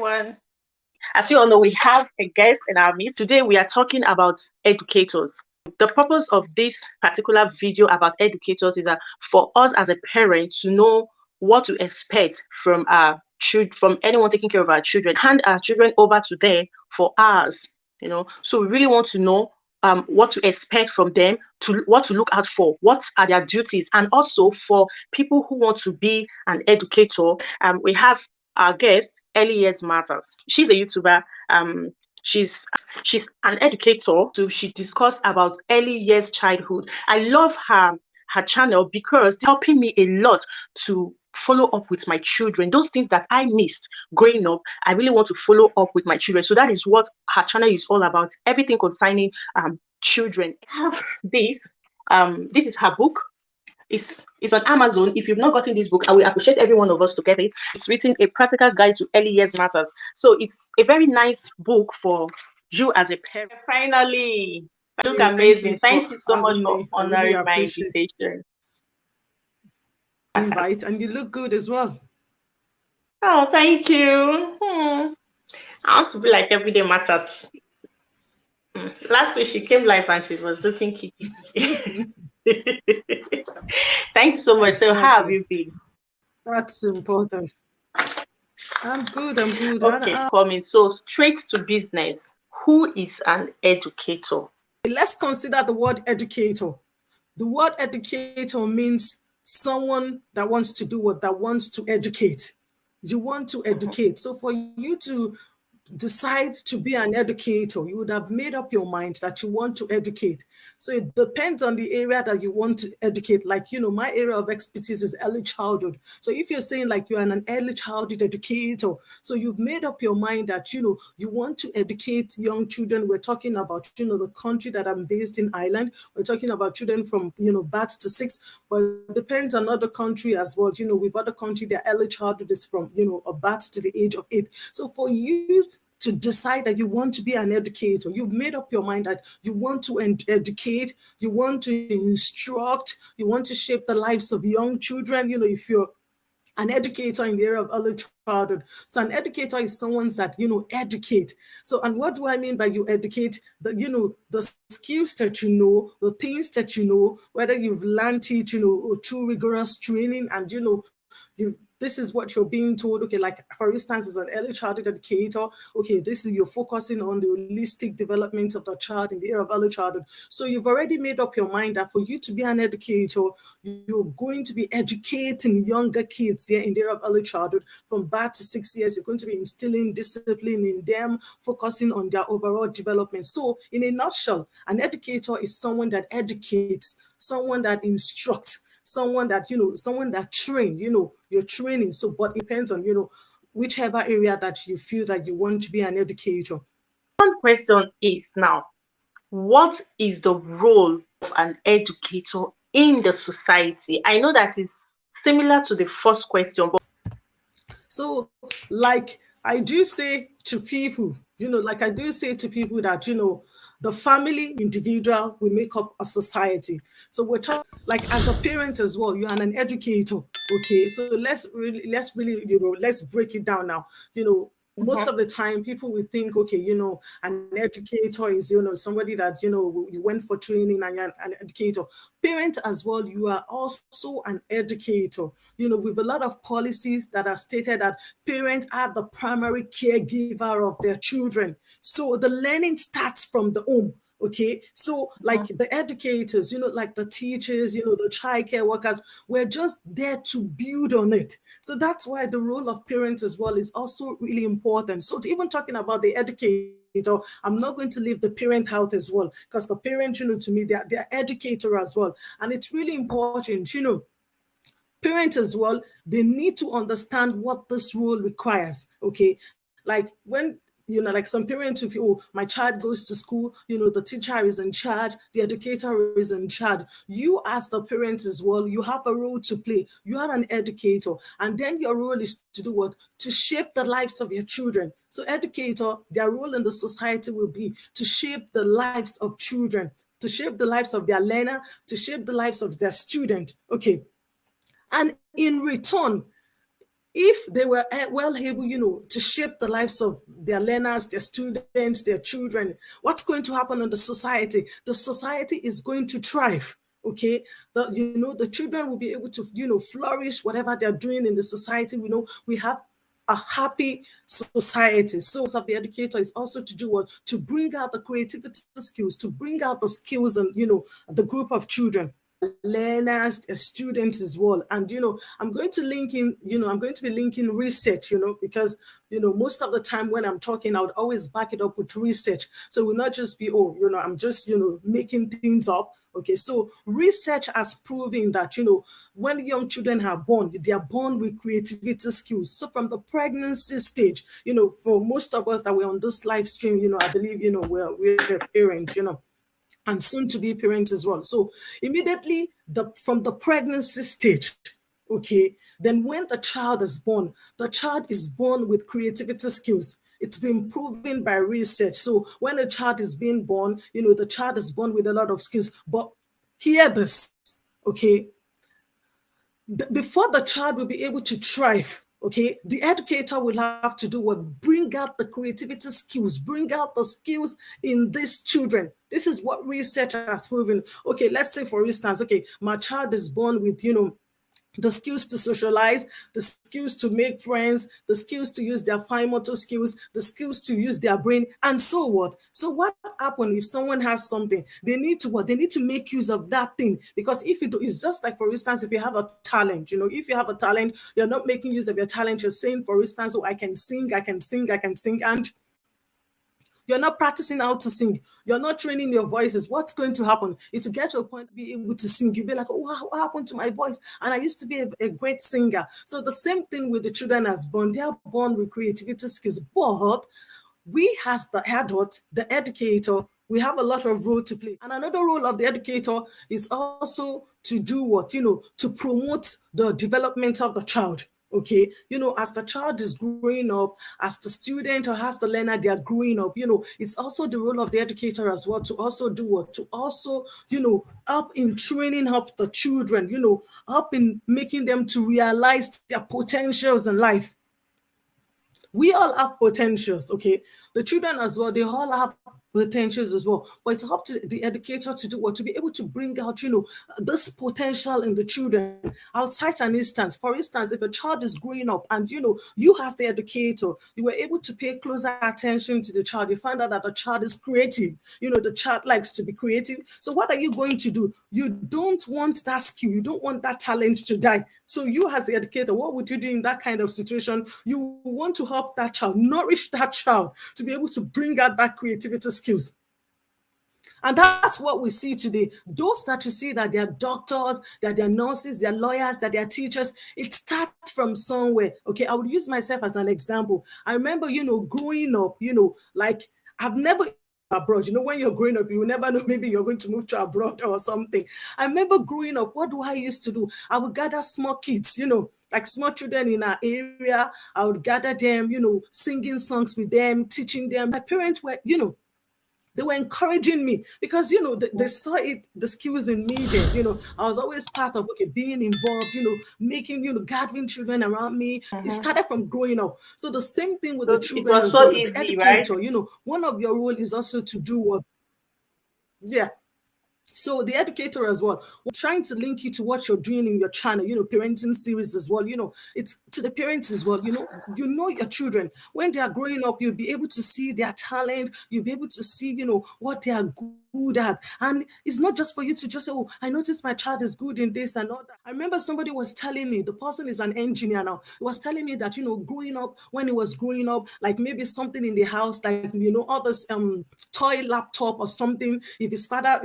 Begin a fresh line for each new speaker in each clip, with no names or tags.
everyone. As you all know, we have a guest in our midst. Today, we are talking about educators. The purpose of this particular video about educators is that for us as a parent to know what to expect from our children, from anyone taking care of our children, hand our children over to them for ours. So we really want to know what to expect from them, to what to look out for, what are their duties, and also for people who want to be an educator. We have our guest, Early Years Matters. She's a YouTuber. She's an educator. So she discussed about early years childhood. I love her channel because it's helping me a lot to follow up with my children. Those things that I missed growing up, I really want to follow up with my children. So that is what her channel is all about. Everything concerning children. I have this. This is her book. It's on Amazon. If you've not gotten this book, I will appreciate every one of us to get it. It's written A Practical Guide to Early Years Matters. So it's a very nice book for you as a parent. Finally, look amazing. Thank you so much for honoring my invitation.
Invite, and you look good as well.
Oh, thank you. I want to be like Everyday Matters. Last week she came live and she was looking kiki. Thanks so much.
Exactly.
So how have you been?
That's important. I'm good.
Okay, coming. So straight to business. Who is an educator?
Let's consider the word educator. The word educator means someone that wants to do what? That wants to educate. You want to educate. So for you to decide to be an educator, you would have made up your mind that you want to educate. So it depends on the area that you want to educate. Like, my area of expertise is early childhood. So if you're saying like you're an early childhood educator, so you've made up your mind that, you want to educate young children. We're talking about, the country that I'm based in, Ireland. We're talking about children from, birth to 6, but it depends on other country as well. With other country, their early childhood is from, a birth to the age of 8. So for you to decide that you want to be an educator, you've made up your mind that you want to educate, you want to instruct, you want to shape the lives of young children. If you're an educator in the area of early childhood. So an educator is someone that, educate. So, and what do I mean by you educate? The skills that the things that whether you've learned it, through rigorous training, and, this is what you're being told. Okay, like for instance, as an early childhood educator, okay, this is you're focusing on the holistic development of the child in the area of early childhood. So you've already made up your mind that for you to be an educator, you're going to be educating younger kids here in the area of early childhood from birth to 6 years. You're going to be instilling discipline in them, focusing on their overall development. So in a nutshell, an educator is someone that educates, someone that instructs, someone that train, you're training. So but it depends on whichever area that you feel that you want to be an educator.
One question is now, what is the role of an educator in the society? I know that is similar to the first question, but
so like I do say to people, that the family individual will make up a society. So we're talking like as a parent as well, you're an educator. Okay, so let's really let's break it down now. Most of the time people will think, okay, an educator is somebody that you went for training and you're an educator. Parent as well, you are also an educator. With a lot of policies that have stated that parents are the primary caregiver of their children. So the learning starts from the home. Okay, so like the educators, like the teachers, the childcare workers, we're just there to build on it. So that's why the role of parents as well is also really important. So even talking about the educator, I'm not going to leave the parent out as well, because the parent, to me, they're educator as well. And it's really important, parents as well, they need to understand what this role requires. Okay, like when like some parents, if my child goes to school, the teacher is in charge, the educator is in charge. You as the parent as well, you have a role to play. You are an educator, and then your role is to do what? To shape the lives of your children. So educator, their role in the society will be to shape the lives of children, to shape the lives of their learner, to shape the lives of their student. Okay, and in return, if they were well able, to shape the lives of their learners, their students, their children, what's going to happen in the society? The society is going to thrive. Okay, the children will be able to flourish whatever they're doing in the society. We have a happy society. So of the educator is also to do what? To bring out the creativity skills, to bring out the skills and the group of children, learners, their students as well. And I'm going to link in, I'm going to be linking research, because most of the time when I'm talking, I would always back it up with research. So it will not just be, oh, I'm just making things up. Okay, so research has proven that when young children are born, they are born with creativity skills. So from the pregnancy stage, for most of us that we're on this live stream, I believe we're parents, and soon to be parents as well. So immediately from the pregnancy stage, okay, then when the child is born, the child is born with creativity skills. It's been proven by research. So when a child is being born, the child is born with a lot of skills. But hear this, okay, before the child will be able to thrive, okay, the educator will have to do what? Bring out the creativity skills, bring out the skills in these children. This is what research has proven. Okay, let's say for instance, okay, my child is born with the skills to socialize, the skills to make friends, the skills to use their fine motor skills, the skills to use their brain, and so what? So what happens if someone has something? They need to what? They need to make use of that thing. Because if you do, it's just like, for instance, if you have a talent, if you have a talent, you're not making use of your talent. You're saying, for instance, oh, I can sing, I can sing, I can sing, and you're not practicing how to sing. You're not training your voices. What's going to happen is to get to a point to be able to sing. You'll be like, oh, what happened to my voice? And I used to be a great singer. So the same thing with the children as born. They are born with creativity skills. But we as the adult, the educator, we have a lot of role to play. And another role of the educator is also to do what? To promote the development of the child. Okay, as the child is growing up, as the student or as the learner, they are growing up, it's also the role of the educator as well to also do what? To also, help in training up the children, help in making them to realize their potentials in life. We all have potentials, okay? The children as well, they all have potentials as well. But it's up to the educator to do what? To be able to bring out, this potential in the children. I'll cite an instance. For instance, if a child is growing up and, you as the educator, you were able to pay closer attention to the child. You find out that the child is creative. The child likes to be creative. So what are you going to do? You don't want that skill. You don't want that talent to die. So you as the educator, what would you do in that kind of situation? You want to help that child, nourish that child to be able to bring out that creativity skills. And that's what we see today. Those that you see that they're doctors, that they're nurses, they're lawyers, that they're teachers, it starts from somewhere. Okay, I would use myself as an example. I remember, growing up, like I've never abroad. When you're growing up, you will never know, maybe you're going to move to abroad or something. I remember growing up, what do I used to do? I would gather small kids, like small children in our area. I would gather them, singing songs with them, teaching them. My parents were, they were encouraging me because they saw it, the skills in me then. I was always part of being involved, making, gathering children around me. It
Mhm.
started from growing up. So the same thing with the
So it
children
was
as
so
well. The
easy, right?
educator, one of your role is also to do what? Yeah. So the educator as well, we're trying to link you to what you're doing in your channel, parenting series as well. It's to the parents as well. Your children when they are growing up, you'll be able to see their talent. You'll be able to see, what they are good at, and it's not just for you to just say, "Oh, I noticed my child is good in this and all that." I remember somebody was telling me, the person is an engineer now. He was telling me that growing up, when he was growing up, like maybe something in the house, like all this toy laptop or something. If his father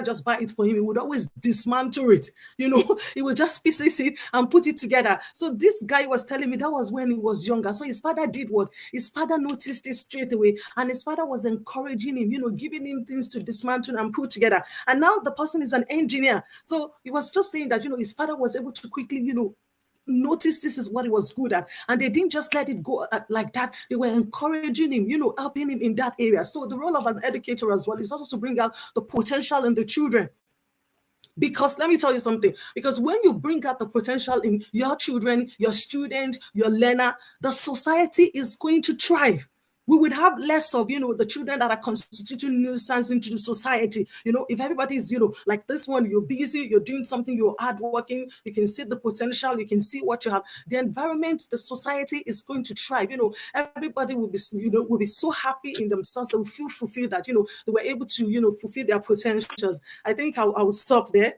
just buy it for him, he would always dismantle it. He would just pieces it and put it together. So this guy was telling me that was when he was younger. So his father did what? His father noticed it straight away, and his father was encouraging him, giving him things to dismantle and put together. And now the person is an engineer. So he was just saying that his father was able to quickly, notice this is what he was good at, and they didn't just let it go like that. They were encouraging him, helping him in that area. So the role of an educator as well is also to bring out the potential in the children. Because let me tell you something. Because when you bring out the potential in your children, your student, your learner, the society is going to thrive. We would have less of, the children that are constituting nuisance into the society. If everybody is, like this one, you're busy, you're doing something, you're hardworking, you can see the potential, you can see what you have. The environment, the society is going to thrive. Everybody will be, will be so happy in themselves. They will feel fulfilled that, they were able to, fulfill their potentials. I think I will stop there.